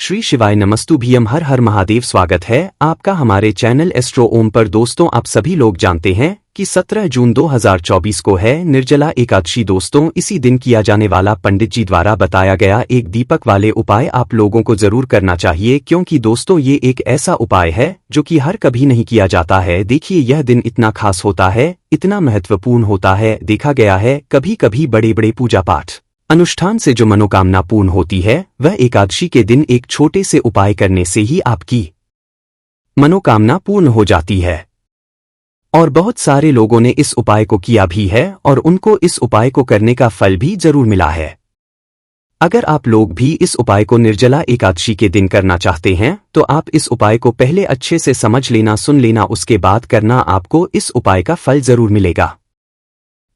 श्री शिवाय नमस्तुभ्यम हर हर महादेव। स्वागत है आपका हमारे चैनल एस्ट्रो ओम पर। दोस्तों, आप सभी लोग जानते हैं कि 17 जून 2024 को है निर्जला एकादशी। दोस्तों, इसी दिन किया जाने वाला पंडित जी द्वारा बताया गया एक दीपक वाले उपाय आप लोगों को जरूर करना चाहिए, क्योंकि दोस्तों ये एक ऐसा उपाय है जो कि हर कभी नहीं किया जाता है। देखिए, यह दिन इतना खास होता है, इतना महत्वपूर्ण होता है। देखा गया है कभी कभी बड़े बड़े पूजा पाठ अनुष्ठान से जो मनोकामना पूर्ण होती है, वह एकादशी के दिन एक छोटे से उपाय करने से ही आपकी मनोकामना पूर्ण हो जाती है। और बहुत सारे लोगों ने इस उपाय को किया भी है और उनको इस उपाय को करने का फल भी जरूर मिला है। अगर आप लोग भी इस उपाय को निर्जला एकादशी के दिन करना चाहते हैं तो आप इस उपाय को पहले अच्छे से समझ लेना, सुन लेना, उसके बाद करना। आपको इस उपाय का फल जरूर मिलेगा।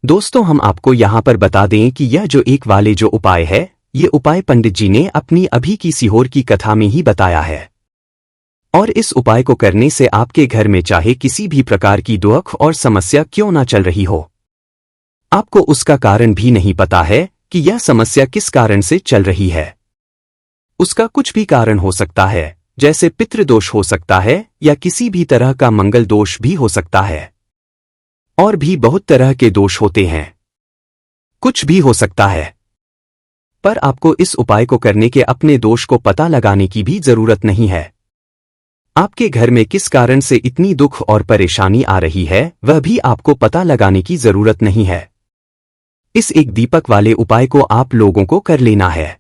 दोस्तों, हम आपको यहाँ पर बता दें कि यह जो एक वाले जो उपाय है, ये उपाय पंडित जी ने अपनी अभी की सीहोर की कथा में ही बताया है। और इस उपाय को करने से आपके घर में चाहे किसी भी प्रकार की दुख और समस्या क्यों ना चल रही हो, आपको उसका कारण भी नहीं पता है कि यह समस्या किस कारण से चल रही है। उसका कुछ भी कारण हो सकता है, जैसे पितृदोष हो सकता है या किसी भी तरह का मंगल दोष भी हो सकता है, और भी बहुत तरह के दोष होते हैं, कुछ भी हो सकता है। पर आपको इस उपाय को करने के अपने दोष को पता लगाने की भी जरूरत नहीं है। आपके घर में किस कारण से इतनी दुख और परेशानी आ रही है, वह भी आपको पता लगाने की जरूरत नहीं है। इस एक दीपक वाले उपाय को आप लोगों को कर लेना है,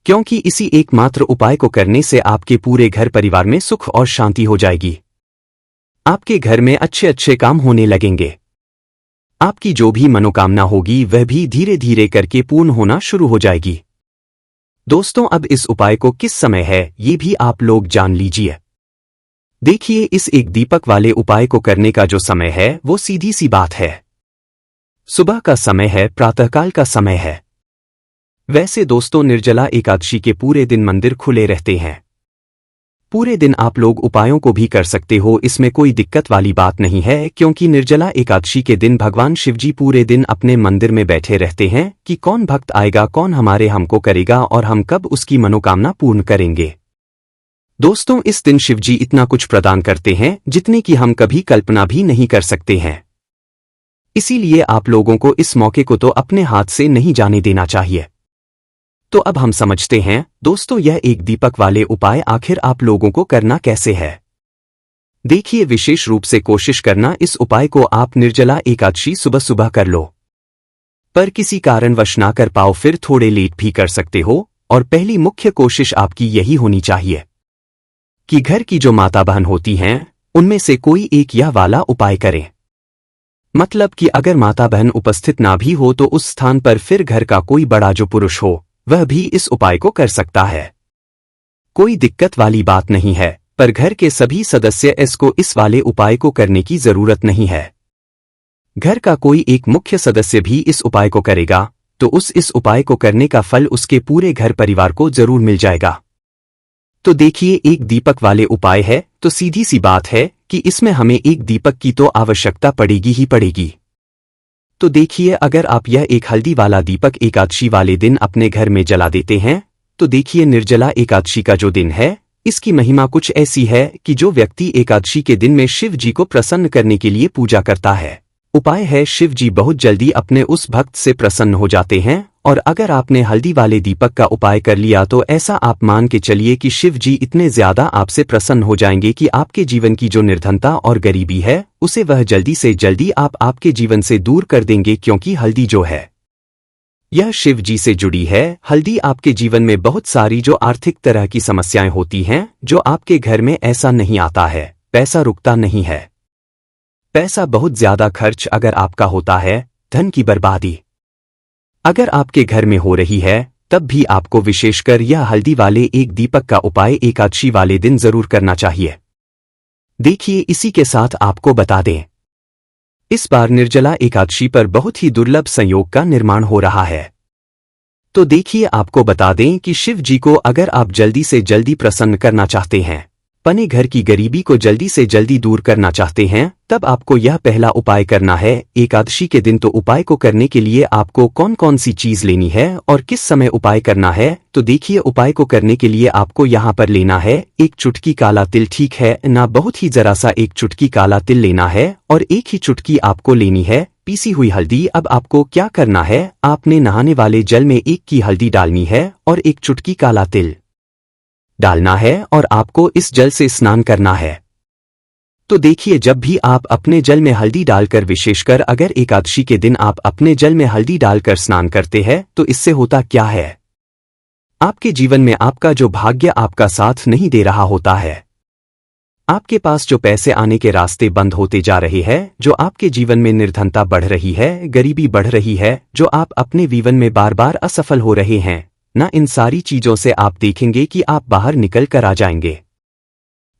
क्योंकि इसी एकमात्र उपाय को करने से आपके पूरे घर परिवार में सुख और शांति हो जाएगी। आपके घर में अच्छे अच्छे काम होने लगेंगे। आपकी जो भी मनोकामना होगी वह भी धीरे धीरे करके पूर्ण होना शुरू हो जाएगी। दोस्तों, अब इस उपाय को किस समय है ये भी आप लोग जान लीजिए। देखिए, इस एक दीपक वाले उपाय को करने का जो समय है वो सीधी सी बात है, सुबह का समय है, प्रातःकाल का समय है। वैसे दोस्तों, निर्जला एकादशी के पूरे दिन मंदिर खुले रहते हैं। पूरे दिन आप लोग उपायों को भी कर सकते हो, इसमें कोई दिक्कत वाली बात नहीं है, क्योंकि निर्जला एकादशी के दिन भगवान शिवजी पूरे दिन अपने मंदिर में बैठे रहते हैं कि कौन भक्त आएगा, कौन हमको करेगा और हम कब उसकी मनोकामना पूर्ण करेंगे। दोस्तों, इस दिन शिवजी इतना कुछ प्रदान करते हैं जितने की हम कभी कल्पना भी नहीं कर सकते हैं। इसीलिए आप लोगों को इस मौके को तो अपने हाथ से नहीं जाने देना चाहिए। तो अब हम समझते हैं दोस्तों, यह एक दीपक वाले उपाय आखिर आप लोगों को करना कैसे है। देखिए, विशेष रूप से कोशिश करना इस उपाय को आप निर्जला एकादशी सुबह सुबह कर लो। पर किसी कारणवश ना कर पाओ फिर थोड़े लेट भी कर सकते हो। और पहली मुख्य कोशिश आपकी यही होनी चाहिए कि घर की जो माता बहन होती हैं उनमें से कोई एक यह वाला उपाय करें। मतलब कि अगर माता बहन उपस्थित ना भी हो तो उस स्थान पर फिर घर का कोई बड़ा जो पुरुष हो वह भी इस उपाय को कर सकता है। कोई दिक्कत वाली बात नहीं है, पर घर के सभी सदस्य इसको इस वाले उपाय को करने की जरूरत नहीं है। घर का कोई एक मुख्य सदस्य भी इस उपाय को करेगा तो इस उपाय को करने का फल उसके पूरे घर परिवार को जरूर मिल जाएगा। तो देखिए, एक दीपक वाले उपाय है तो सीधी सी बात है कि इसमें हमें एक दीपक की तो आवश्यकता पड़ेगी ही पड़ेगी। तो देखिए, अगर आप यह एक हल्दी वाला दीपक एकादशी वाले दिन अपने घर में जला देते हैं तो देखिए, निर्जला एकादशी का जो दिन है इसकी महिमा कुछ ऐसी है कि जो व्यक्ति एकादशी के दिन में शिव जी को प्रसन्न करने के लिए पूजा करता है, उपाय है, शिव जी बहुत जल्दी अपने उस भक्त से प्रसन्न हो जाते हैं। और अगर आपने हल्दी वाले दीपक का उपाय कर लिया तो ऐसा आप मान के चलिए कि शिव जी इतने ज्यादा आपसे प्रसन्न हो जाएंगे कि आपके जीवन की जो निर्धनता और गरीबी है उसे वह जल्दी से जल्दी आपके जीवन से दूर कर देंगे, क्योंकि हल्दी जो है यह शिव जी से जुड़ी है। हल्दी आपके जीवन में बहुत सारी जो आर्थिक तरह की समस्याएं होती हैं, जो आपके घर में ऐसा नहीं आता है, पैसा रुकता नहीं है, पैसा बहुत ज्यादा खर्च अगर आपका होता है, धन की बर्बादी अगर आपके घर में हो रही है, तब भी आपको विशेषकर यह हल्दी वाले एक दीपक का उपाय एकादशी वाले दिन जरूर करना चाहिए। देखिए, इसी के साथ आपको बता दें, इस बार निर्जला एकादशी पर बहुत ही दुर्लभ संयोग का निर्माण हो रहा है। तो देखिए, आपको बता दें कि शिव जी को अगर आप जल्दी से जल्दी प्रसन्न करना चाहते हैं अपने घर की गरीबी को जल्दी से जल्दी दूर करना चाहते हैं, तब आपको यह पहला उपाय करना है। एकादशी के दिन तो उपाय को करने के लिए आपको कौन कौन सी चीज लेनी है और किस समय उपाय करना है, तो देखिए उपाय को करने के लिए आपको यहाँ पर लेना है एक चुटकी काला तिल, ठीक है ना, बहुत ही जरा सा एक चुटकी काला तिल लेना है और एक ही चुटकी आपको लेनी है पीसी हुई हल्दी। अब आपको क्या करना है, आपने नहाने वाले जल में 1 की हल्दी डालनी है और 1 चुटकी काला तिल डालना है और आपको इस जल से स्नान करना है। तो देखिए जब भी आप अपने जल में हल्दी डालकर, विशेषकर अगर एकादशी के दिन आप अपने जल में हल्दी डालकर स्नान करते हैं, तो इससे होता क्या है, आपके जीवन में आपका जो भाग्य आपका साथ नहीं दे रहा होता है, आपके पास जो पैसे आने के रास्ते बंद होते जा रहे हैं, जो आपके जीवन में निर्धनता बढ़ रही है, गरीबी बढ़ रही है, जो आप अपने जीवन में बार बार असफल हो रहे हैं ना, इन सारी चीजों से आप देखेंगे कि आप बाहर निकल कर आ जाएंगे।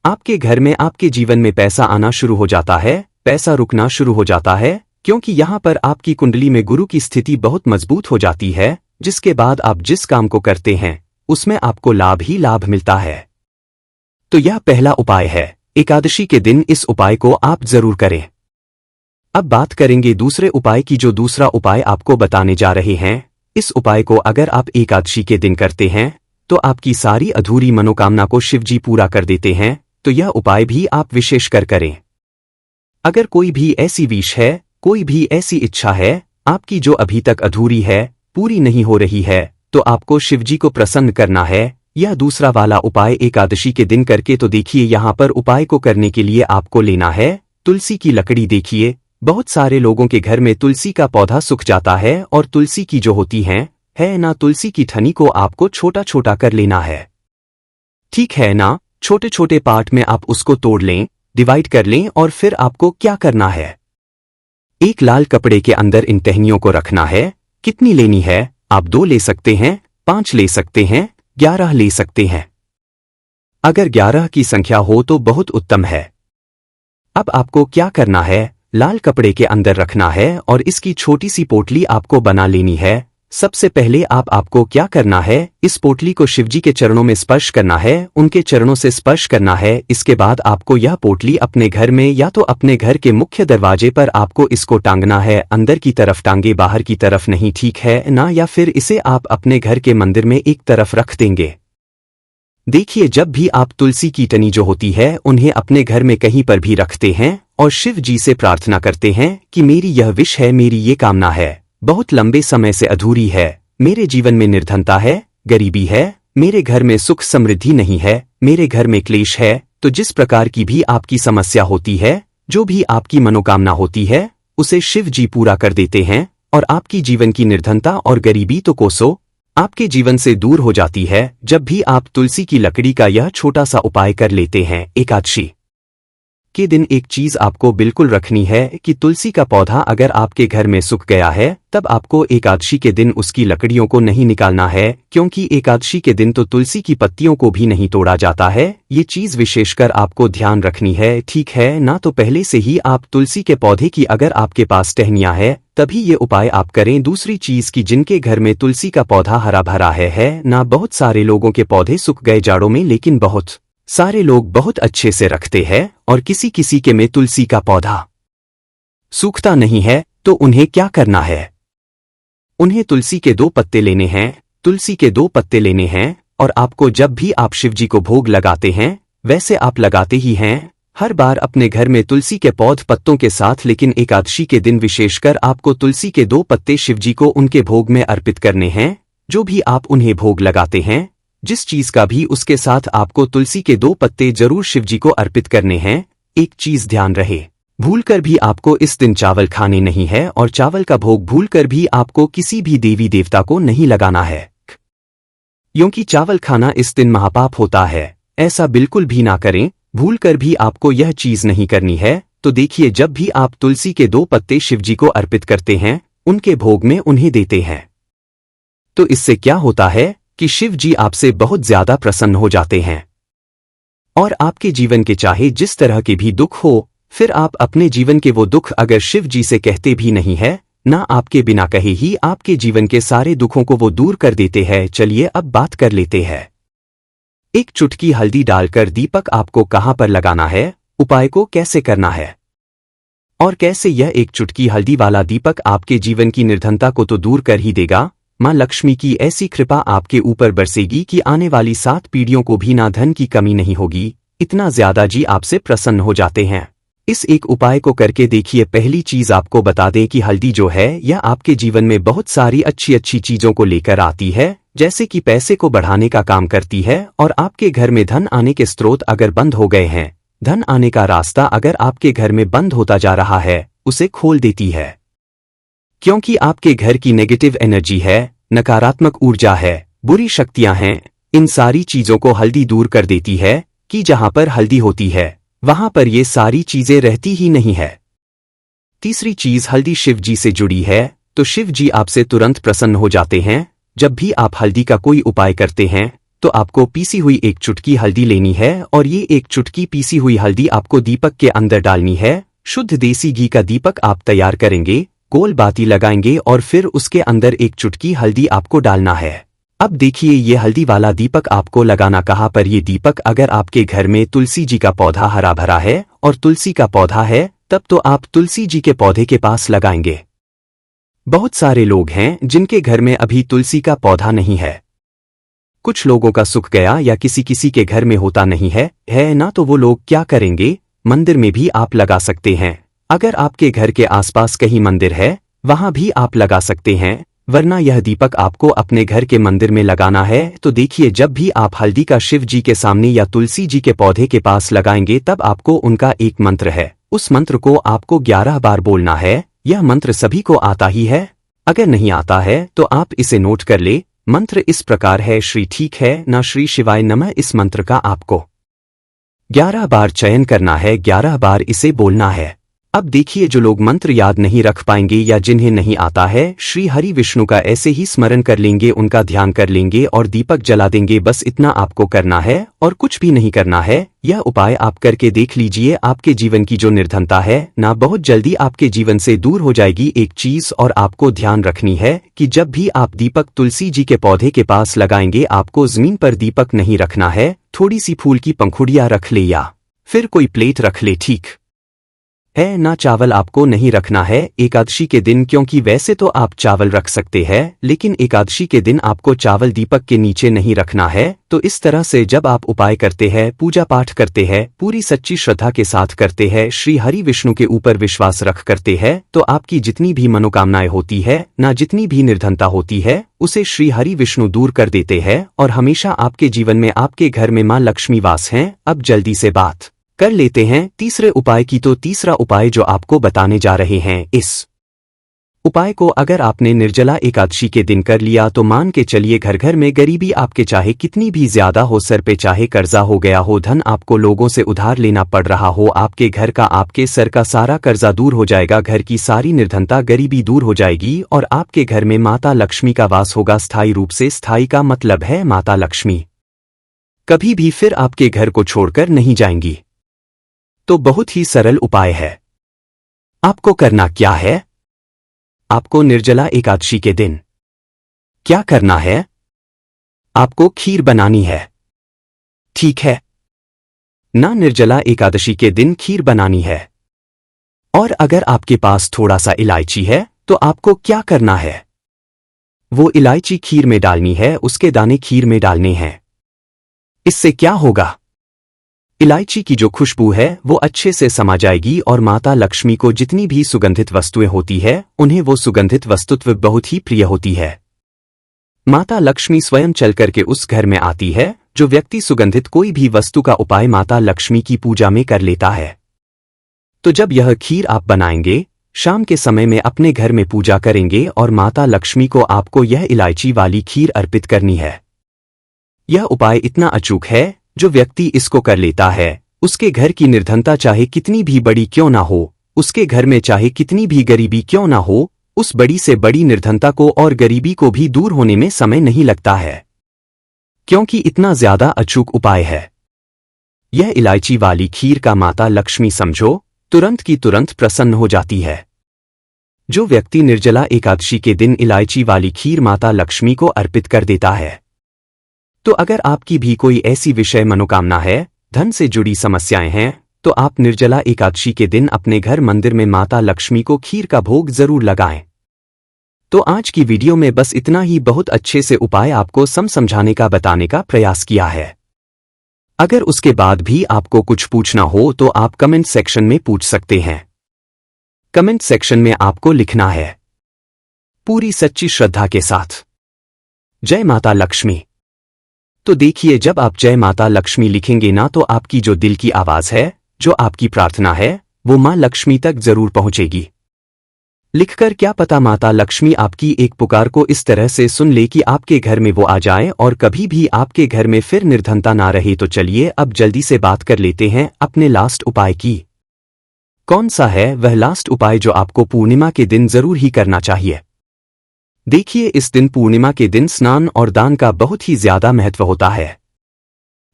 आपके घर में, आपके जीवन में पैसा आना शुरू हो जाता है, पैसा रुकना शुरू हो जाता है, क्योंकि यहाँ पर आपकी कुंडली में गुरु की स्थिति बहुत मजबूत हो जाती है, जिसके बाद आप जिस काम को करते हैं उसमें आपको लाभ ही लाभ मिलता है। तो यह पहला उपाय है, एकादशी के दिन इस उपाय को आप जरूर करें। अब बात करेंगे दूसरे उपाय की। जो दूसरा उपाय आपको बताने जा रहे हैं, इस उपाय को अगर आप एकादशी के दिन करते हैं तो आपकी सारी अधूरी मनोकामना को शिवजी पूरा कर देते हैं। तो यह उपाय भी आप विशेष कर करें। अगर कोई भी ऐसी विश है, कोई भी ऐसी इच्छा है आपकी जो अभी तक अधूरी है, पूरी नहीं हो रही है, तो आपको शिवजी को प्रसन्न करना है। यह दूसरा वाला उपाय एकादशी के दिन करके, तो देखिए यहाँ पर उपाय को करने के लिए आपको लेना है तुलसी की लकड़ी। देखिए बहुत सारे लोगों के घर में तुलसी का पौधा सूख जाता है और तुलसी की जो होती है ना, तुलसी की ठनी को आपको छोटा छोटा कर लेना है, ठीक है ना, छोटे छोटे पार्ट में आप उसको तोड़ लें, डिवाइड कर लें और फिर आपको क्या करना है, एक लाल कपड़े के अंदर इन टहनियों को रखना है। कितनी लेनी है, आप 2 ले सकते हैं, 5 ले सकते हैं, 11 ले सकते हैं। अगर 11 की संख्या हो तो बहुत उत्तम है। अब आपको क्या करना है, लाल कपड़े के अंदर रखना है और इसकी छोटी सी पोटली आपको बना लेनी है। सबसे पहले आपको क्या करना है, इस पोटली को शिवजी के चरणों में स्पर्श करना है, उनके चरणों से स्पर्श करना है। इसके बाद आपको यह पोटली अपने घर में या तो अपने घर के मुख्य दरवाजे पर आपको इसको टांगना है, अंदर की तरफ टांगे, बाहर की तरफ नहीं, ठीक है ना, या फिर इसे आप अपने घर के मंदिर में एक तरफ रख देंगे। देखिए जब भी आप तुलसी की टनी जो होती है उन्हें अपने घर में कहीं पर भी रखते हैं और शिव जी से प्रार्थना करते हैं कि मेरी यह विश है, मेरी ये कामना है, बहुत लंबे समय से अधूरी है, मेरे जीवन में निर्धनता है, गरीबी है, मेरे घर में सुख समृद्धि नहीं है, मेरे घर में क्लेश है। तो जिस प्रकार की भी आपकी समस्या होती है, जो भी आपकी मनोकामना होती है, उसे शिव जी पूरा कर देते हैं और आपकी जीवन की निर्धनता और गरीबी तो कोसों आपके जीवन से दूर हो जाती है, जब भी आप तुलसी की लकड़ी का यह छोटा सा उपाय कर लेते हैं। एकादशी के दिन एक चीज आपको बिल्कुल रखनी है कि तुलसी का पौधा अगर आपके घर में सूख गया है, तब आपको एकादशी के दिन उसकी लकड़ियों को नहीं निकालना है, क्योंकि एकादशी के दिन तो तुलसी की पत्तियों को भी नहीं तोड़ा जाता है। ये चीज विशेषकर आपको ध्यान रखनी है, ठीक है ना। तो पहले से ही आप तुलसी के पौधे की अगर आपके पास टहनियां है तभी ये उपाय आप करें। दूसरी चीज की जिनके घर में तुलसी का पौधा हरा भरा है ना, बहुत सारे लोगों के पौधे सूख गए जाड़ों में, लेकिन बहुत सारे लोग बहुत अच्छे से रखते हैं और किसी किसी के में तुलसी का पौधा सूखता नहीं है। तो उन्हें क्या करना है, उन्हें तुलसी के 2 पत्ते लेने हैं, तुलसी के 2 पत्ते लेने हैं और आपको जब भी आप शिवजी को भोग लगाते हैं वैसे आप लगाते ही हैं हर बार अपने घर में तुलसी के पत्तों के साथ, लेकिन एकादशी के दिन विशेषकर आपको तुलसी के 2 पत्ते शिवजी को उनके भोग में अर्पित करने हैं। जो भी आप उन्हें भोग लगाते हैं, जिस चीज का भी, उसके साथ आपको तुलसी के 2 पत्ते जरूर शिवजी को अर्पित करने हैं। एक चीज ध्यान रहे, भूलकर भी आपको इस दिन चावल खाने नहीं है और चावल का भोग भूलकर भी आपको किसी भी देवी देवता को नहीं लगाना है, क्योंकि चावल खाना इस दिन महापाप होता है। ऐसा बिल्कुल भी ना करें, भूलकर भी आपको यह चीज नहीं करनी है। तो देखिए जब भी आप तुलसी के 2 पत्ते शिवजी को अर्पित करते हैं, उनके भोग में उन्हें देते हैं, तो इससे क्या होता है कि शिव जी आपसे बहुत ज्यादा प्रसन्न हो जाते हैं और आपके जीवन के चाहे जिस तरह के भी दुख हो, फिर आप अपने जीवन के वो दुख अगर शिव जी से कहते भी नहीं है ना, आपके बिना कहे ही आपके जीवन के सारे दुखों को वो दूर कर देते हैं। चलिए अब बात कर लेते हैं एक चुटकी हल्दी डालकर दीपक आपको कहाँ पर लगाना है, उपाय को कैसे करना है और कैसे यह एक चुटकी हल्दी वाला दीपक आपके जीवन की निर्धनता को तो दूर कर ही देगा, मां लक्ष्मी की ऐसी कृपा आपके ऊपर बरसेगी कि आने वाली 7 पीढ़ियों को भी ना धन की कमी नहीं होगी, इतना ज्यादा जी आपसे प्रसन्न हो जाते हैं। इस एक उपाय को करके देखिए। पहली चीज आपको बता दें कि हल्दी जो है यह आपके जीवन में बहुत सारी अच्छी अच्छी चीजों को लेकर आती है, जैसे कि पैसे को बढ़ाने का काम करती है और आपके घर में धन आने के स्रोत अगर बंद हो गए हैं, धन आने का रास्ता अगर आपके घर में बंद होता जा रहा है, उसे खोल देती है। क्योंकि आपके घर की नेगेटिव एनर्जी है, नकारात्मक ऊर्जा है, बुरी शक्तियां हैं, इन सारी चीजों को हल्दी दूर कर देती है कि जहां पर हल्दी होती है वहां पर ये सारी चीजें रहती ही नहीं है। तीसरी चीज, हल्दी शिव जी से जुड़ी है, तो शिव जी आपसे तुरंत प्रसन्न हो जाते हैं। जब भी आप हल्दी का कोई उपाय करते हैं तो आपको पीसी हुई एक चुटकी हल्दी लेनी है और ये एक चुटकी पीसी हुई हल्दी आपको दीपक के अंदर डालनी है। शुद्ध देसी घी का दीपक आप तैयार करेंगे, गोल बाती लगाएंगे और फिर उसके अंदर एक चुटकी हल्दी आपको डालना है। अब देखिए ये हल्दी वाला दीपक आपको लगाना कहाँ पर। ये दीपक अगर आपके घर में तुलसी जी का पौधा हरा भरा है और तुलसी का पौधा है तब तो आप तुलसी जी के पौधे के पास लगाएंगे। बहुत सारे लोग हैं जिनके घर में अभी तुलसी का पौधा नहीं है, कुछ लोगों का सूख गया या किसी किसी के घर में होता नहीं है ना, तो वो लोग क्या करेंगे, मंदिर में भी आप लगा सकते हैं। अगर आपके घर के आसपास कहीं मंदिर है वहां भी आप लगा सकते हैं, वरना यह दीपक आपको अपने घर के मंदिर में लगाना है। तो देखिए जब भी आप हल्दी का शिव जी के सामने या तुलसी जी के पौधे के पास लगाएंगे तब आपको उनका एक मंत्र है, उस मंत्र को आपको 11 बार बोलना है। यह मंत्र सभी को आता ही है, अगर नहीं आता है तो आप इसे नोट कर ले। मंत्र इस प्रकार है, श्री ठीक है ना श्री शिवाय नमः। इस मंत्र का आपको 11 बार चयन करना है, 11 बार इसे बोलना है। अब देखिए जो लोग मंत्र याद नहीं रख पाएंगे या जिन्हें नहीं आता है, श्री हरि विष्णु का ऐसे ही स्मरण कर लेंगे, उनका ध्यान कर लेंगे और दीपक जला देंगे। बस इतना आपको करना है और कुछ भी नहीं करना है। यह उपाय आप करके देख लीजिए, आपके जीवन की जो निर्धनता है ना बहुत जल्दी आपके जीवन से दूर हो जाएगी। एक चीज और आपको ध्यान रखनी है कि जब भी आप दीपक तुलसी जी के पौधे के पास लगाएंगे आपको जमीन पर दीपक नहीं रखना है, थोड़ी सी फूल की पंखुड़ियां रख ले या फिर कोई प्लेट रख ले, ठीक है ना। चावल आपको नहीं रखना है एकादशी के दिन, क्योंकि वैसे तो आप चावल रख सकते हैं लेकिन एकादशी के दिन आपको चावल दीपक के नीचे नहीं रखना है। तो इस तरह से जब आप उपाय करते हैं, पूजा पाठ करते हैं, पूरी सच्ची श्रद्धा के साथ करते हैं, श्री हरि विष्णु के ऊपर विश्वास रख करते हैं, तो आपकी जितनी भी मनोकामनाएं होती है ना, जितनी भी निर्धनता होती है, उसे श्री हरि विष्णु दूर कर देते हैं और हमेशा आपके जीवन में आपके घर में मां लक्ष्मी वास हैं। अब जल्दी से बात कर लेते हैं तीसरे उपाय की। तो तीसरा उपाय जो आपको बताने जा रहे हैं, इस उपाय को अगर आपने निर्जला एकादशी के दिन कर लिया तो मान के चलिए घर घर में गरीबी आपके चाहे कितनी भी ज्यादा हो, सर पे चाहे कर्जा हो गया हो, धन आपको लोगों से उधार लेना पड़ रहा हो, आपके घर का आपके सर का सारा कर्जा दूर हो जाएगा, घर की सारी निर्धनता गरीबी दूर हो जाएगी और आपके घर में माता लक्ष्मी का वास होगा स्थायी रूप से। स्थायी का मतलब है माता लक्ष्मी कभी भी फिर आपके घर को छोड़कर नहीं जाएंगी। तो बहुत ही सरल उपाय है। आपको करना क्या है, आपको निर्जला एकादशी के दिन क्या करना है, आपको खीर बनानी है, ठीक है ना। निर्जला एकादशी के दिन खीर बनानी है और अगर आपके पास थोड़ा सा इलायची है तो आपको क्या करना है, वो इलायची खीर में डालनी है, उसके दाने खीर में डालने हैं। इससे क्या होगा, इलायची की जो खुशबू है वो अच्छे से समा जाएगी और माता लक्ष्मी को जितनी भी सुगंधित वस्तुएं होती है उन्हें वो सुगंधित वस्तुत्व बहुत ही प्रिय होती है। माता लक्ष्मी स्वयं चल करके उस घर में आती है। जो व्यक्ति सुगंधित कोई भी वस्तु का उपाय माता लक्ष्मी की पूजा में कर लेता है, तो जब यह खीर आप बनाएंगे, शाम के समय में अपने घर में पूजा करेंगे और माता लक्ष्मी को आपको यह इलायची वाली खीर अर्पित करनी है। यह उपाय इतना अचूक है, जो व्यक्ति इसको कर लेता है उसके घर की निर्धनता चाहे कितनी भी बड़ी क्यों ना हो, उसके घर में चाहे कितनी भी गरीबी क्यों ना हो, उस बड़ी से बड़ी निर्धनता को और गरीबी को भी दूर होने में समय नहीं लगता है, क्योंकि इतना ज्यादा अचूक उपाय है। यह इलायची वाली खीर का माता लक्ष्मी समझो तुरंत की तुरंत प्रसन्न हो जाती है। जो व्यक्ति निर्जला एकादशी के दिन इलायची वाली खीर माता लक्ष्मी को अर्पित कर देता है, तो अगर आपकी भी कोई ऐसी विषय मनोकामना है, धन से जुड़ी समस्याएं हैं, तो आप निर्जला एकादशी के दिन अपने घर मंदिर में माता लक्ष्मी को खीर का भोग जरूर लगाएं। तो आज की वीडियो में बस इतना ही, बहुत अच्छे से उपाय आपको समझाने का बताने का प्रयास किया है। अगर उसके बाद भी आपको कुछ पूछना हो तो आप कमेंट सेक्शन में पूछ सकते हैं। कमेंट सेक्शन में आपको लिखना है पूरी सच्ची श्रद्धा के साथ, जय माता लक्ष्मी। तो देखिए, जब आप जय माता लक्ष्मी लिखेंगे ना, तो आपकी जो दिल की आवाज है, जो आपकी प्रार्थना है, वो मां लक्ष्मी तक जरूर पहुंचेगी। लिखकर क्या पता माता लक्ष्मी आपकी एक पुकार को इस तरह से सुन ले कि आपके घर में वो आ जाए और कभी भी आपके घर में फिर निर्धनता ना रहे। तो चलिए अब जल्दी से बात कर लेते हैं अपने लास्ट उपाय की। कौन सा है वह लास्ट उपाय जो आपको पूर्णिमा के दिन जरूर ही करना चाहिए? देखिए, इस दिन पूर्णिमा के दिन स्नान और दान का बहुत ही ज्यादा महत्व होता है।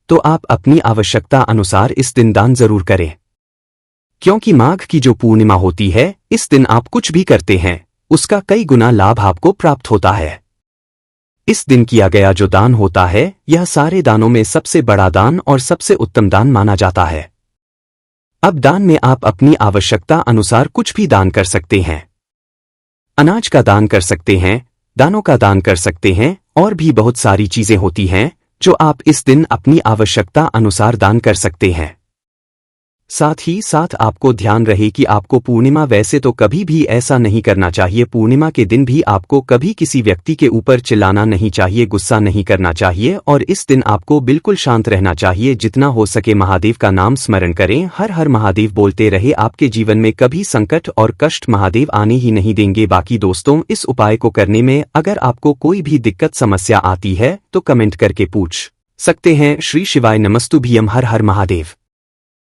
तो आप अपनी आवश्यकता अनुसार इस दिन दान जरूर करें, क्योंकि माघ की जो पूर्णिमा होती है, इस दिन आप कुछ भी करते हैं उसका कई गुना लाभ आपको प्राप्त होता है। इस दिन किया गया जो दान होता है, यह सारे दानों में सबसे बड़ा दान और सबसे उत्तम दान माना जाता है। अब दान में आप अपनी आवश्यकता अनुसार कुछ भी दान कर सकते हैं। अनाज का दान कर सकते हैं, दानों का दान कर सकते हैं, और भी बहुत सारी चीजें होती हैं जो आप इस दिन अपनी आवश्यकता अनुसार दान कर सकते हैं। साथ ही साथ आपको ध्यान रहे कि आपको पूर्णिमा वैसे तो कभी भी ऐसा नहीं करना चाहिए, पूर्णिमा के दिन भी आपको कभी किसी व्यक्ति के ऊपर चिल्लाना नहीं चाहिए, गुस्सा नहीं करना चाहिए, और इस दिन आपको बिल्कुल शांत रहना चाहिए। जितना हो सके महादेव का नाम स्मरण करें, हर हर महादेव बोलते रहे। आपके जीवन में कभी संकट और कष्ट महादेव आने ही नहीं देंगे। बाकी दोस्तों, इस उपाय को करने में अगर आपको कोई भी दिक्कत समस्या आती है तो कमेंट करके पूछ सकते हैं। श्री शिवाय नमस्तुभ्यम, हर हर महादेव।